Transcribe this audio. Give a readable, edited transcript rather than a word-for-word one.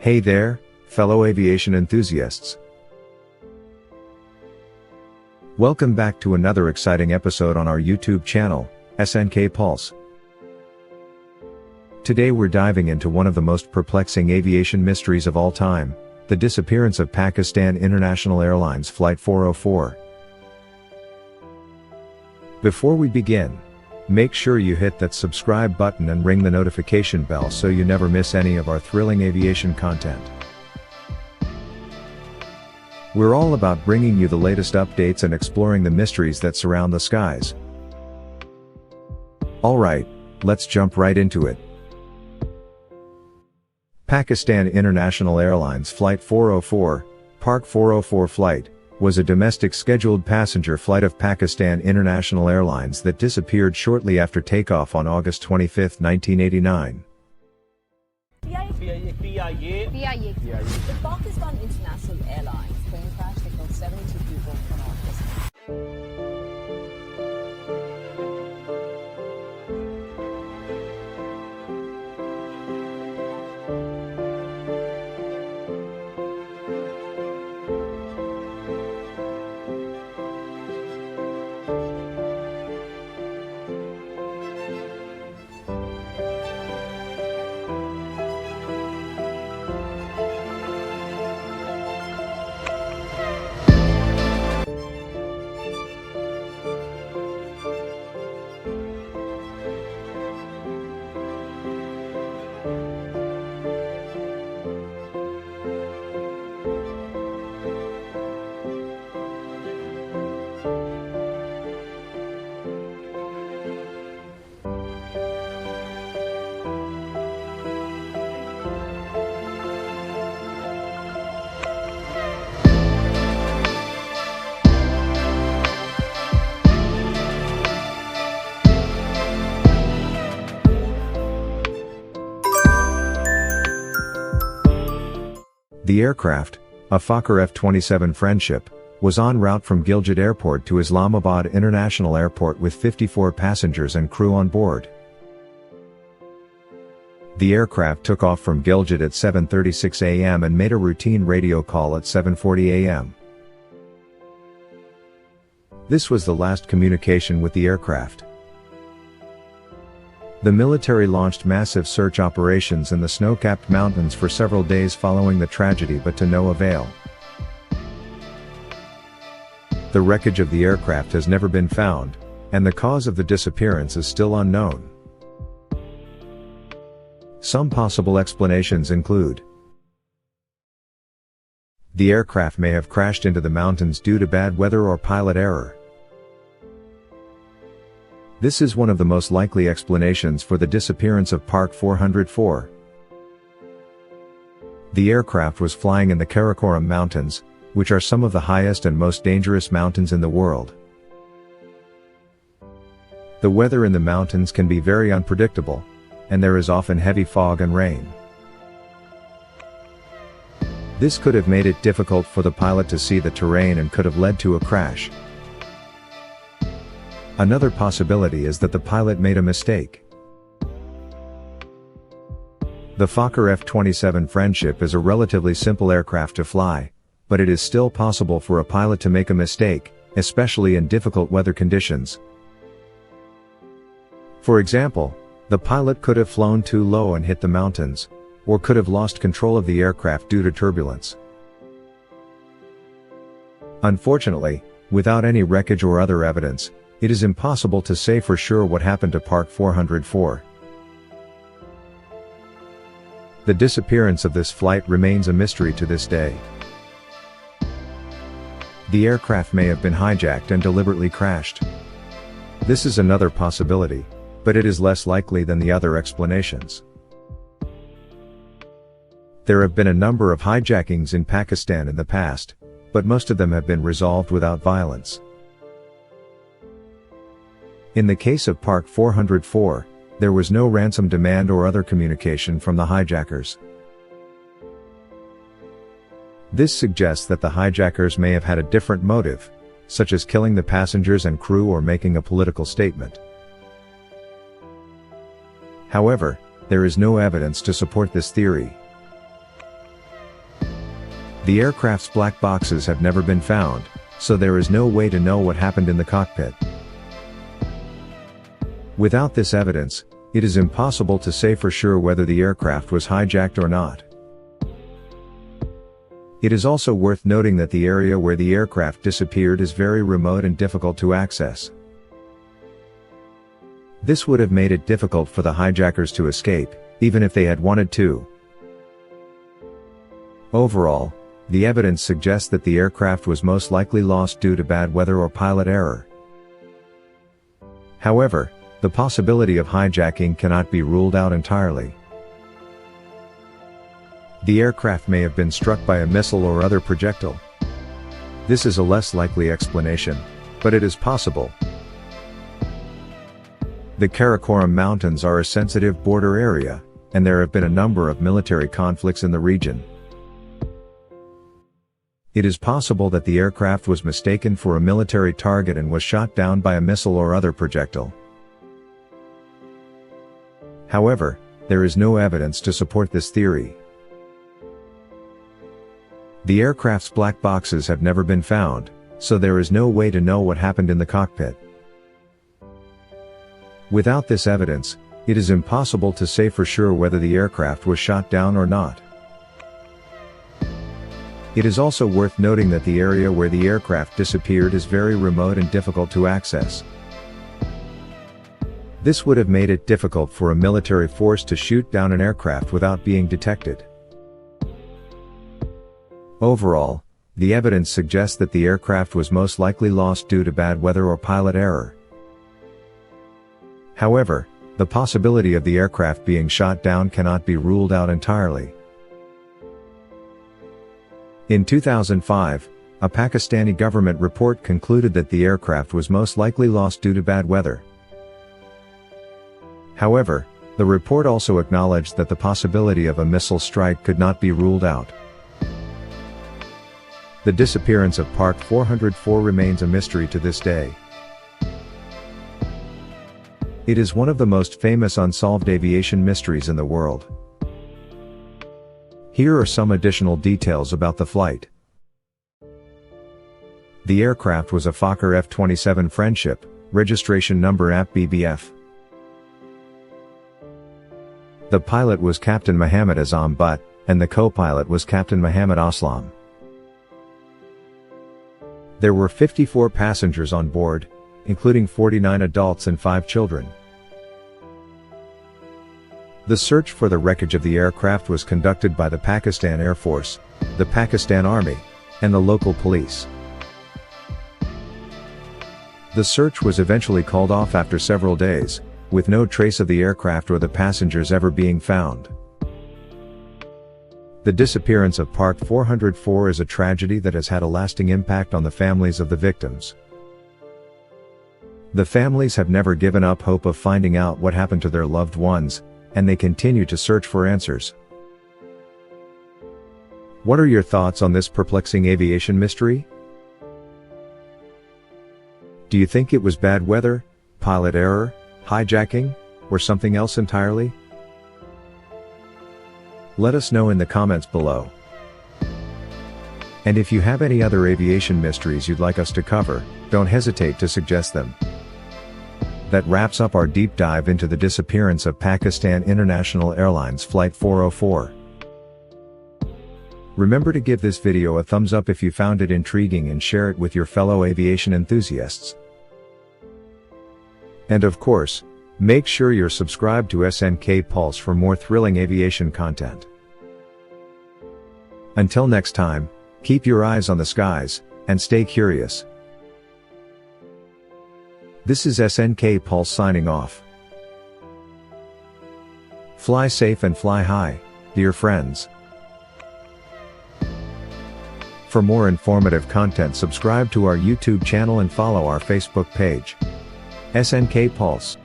Hey there, fellow aviation enthusiasts. Welcome back to another exciting episode on our YouTube channel, SNK PULSE. Today we're diving into one of the most perplexing aviation mysteries of all time, the disappearance of Pakistan International Airlines Flight 404. Before we begin, make sure you hit that subscribe button and ring the notification bell so you never miss any of our thrilling aviation content. We're all about bringing you the latest updates and exploring the mysteries that surround the skies. Alright, let's jump right into it. Pakistan International Airlines Flight 404, PK-404 flight, was a domestic scheduled passenger flight of Pakistan International Airlines that disappeared shortly after takeoff on August 25, 1989. PIA. The Pakistan International Airlines plane crash that killed 72 people in August. The aircraft, a Fokker F-27 Friendship, was en route from Gilgit Airport to Islamabad International Airport with 54 passengers and crew on board. The aircraft took off from Gilgit at 7:36 a.m. and made a routine radio call at 7:40 a.m. This was the last communication with the aircraft. The military launched massive search operations in the snow-capped mountains for several days following the tragedy, but to no avail. The wreckage of the aircraft has never been found, and the cause of the disappearance is still unknown. Some possible explanations include: the aircraft may have crashed into the mountains due to bad weather or pilot error. This is one of the most likely explanations for the disappearance of PK-404. The aircraft was flying in the Karakoram Mountains, which are some of the highest and most dangerous mountains in the world. The weather in the mountains can be very unpredictable, and there is often heavy fog and rain. This could have made it difficult for the pilot to see the terrain and could have led to a crash. Another possibility is that the pilot made a mistake. The Fokker F-27 Friendship is a relatively simple aircraft to fly, but it is still possible for a pilot to make a mistake, especially in difficult weather conditions. For example, the pilot could have flown too low and hit the mountains, or could have lost control of the aircraft due to turbulence. Unfortunately, without any wreckage or other evidence, it is impossible to say for sure what happened to PK-404. The disappearance of this flight remains a mystery to this day. The aircraft may have been hijacked and deliberately crashed. This is another possibility, but it is less likely than the other explanations. There have been a number of hijackings in Pakistan in the past, but most of them have been resolved without violence. In the case of PK-404, there was no ransom demand or other communication from the hijackers. This suggests that the hijackers may have had a different motive, such as killing the passengers and crew or making a political statement. However, there is no evidence to support this theory. The aircraft's black boxes have never been found, so there is no way to know what happened in the cockpit. Without this evidence, it is impossible to say for sure whether the aircraft was hijacked or not. It is also worth noting that the area where the aircraft disappeared is very remote and difficult to access. This would have made it difficult for the hijackers to escape, even if they had wanted to. Overall, the evidence suggests that the aircraft was most likely lost due to bad weather or pilot error. However, the possibility of hijacking cannot be ruled out entirely. The aircraft may have been struck by a missile or other projectile. This is a less likely explanation, but it is possible. The Karakoram Mountains are a sensitive border area, and there have been a number of military conflicts in the region. It is possible that the aircraft was mistaken for a military target and was shot down by a missile or other projectile. However, there is no evidence to support this theory. The aircraft's black boxes have never been found, so there is no way to know what happened in the cockpit. Without this evidence, it is impossible to say for sure whether the aircraft was shot down or not. It is also worth noting that the area where the aircraft disappeared is very remote and difficult to access. This would have made it difficult for a military force to shoot down an aircraft without being detected. Overall, the evidence suggests that the aircraft was most likely lost due to bad weather or pilot error. However, the possibility of the aircraft being shot down cannot be ruled out entirely. In 2005, a Pakistani government report concluded that the aircraft was most likely lost due to bad weather. However, the report also acknowledged that the possibility of a missile strike could not be ruled out. The disappearance of PK-404 remains a mystery to this day. It is one of the most famous unsolved aviation mysteries in the world. Here are some additional details about the flight. The aircraft was a Fokker F-27 Friendship, registration number APBBF. The pilot was Captain Muhammad Azam Butt, and the co-pilot was Captain Muhammad Aslam. There were 54 passengers on board, including 49 adults and 5 children. The search for the wreckage of the aircraft was conducted by the Pakistan Air Force, the Pakistan Army, and the local police. The search was eventually called off after several days, with no trace of the aircraft or the passengers ever being found. The disappearance of PK-404 is a tragedy that has had a lasting impact on the families of the victims. The families have never given up hope of finding out what happened to their loved ones, and they continue to search for answers. What are your thoughts on this perplexing aviation mystery? Do you think it was bad weather, pilot error, hijacking, or something else entirely? Let us know in the comments below. And if you have any other aviation mysteries you'd like us to cover, don't hesitate to suggest them. That wraps up our deep dive into the disappearance of Pakistan International Airlines Flight 404. Remember to give this video a thumbs up if you found it intriguing and share it with your fellow aviation enthusiasts. And of course, make sure you're subscribed to SNK PULSE for more thrilling aviation content. Until next time, keep your eyes on the skies, and stay curious. This is SNK PULSE signing off. Fly safe and fly high, dear friends. For more informative content, subscribe to our YouTube channel and follow our Facebook page. SNK PULSE.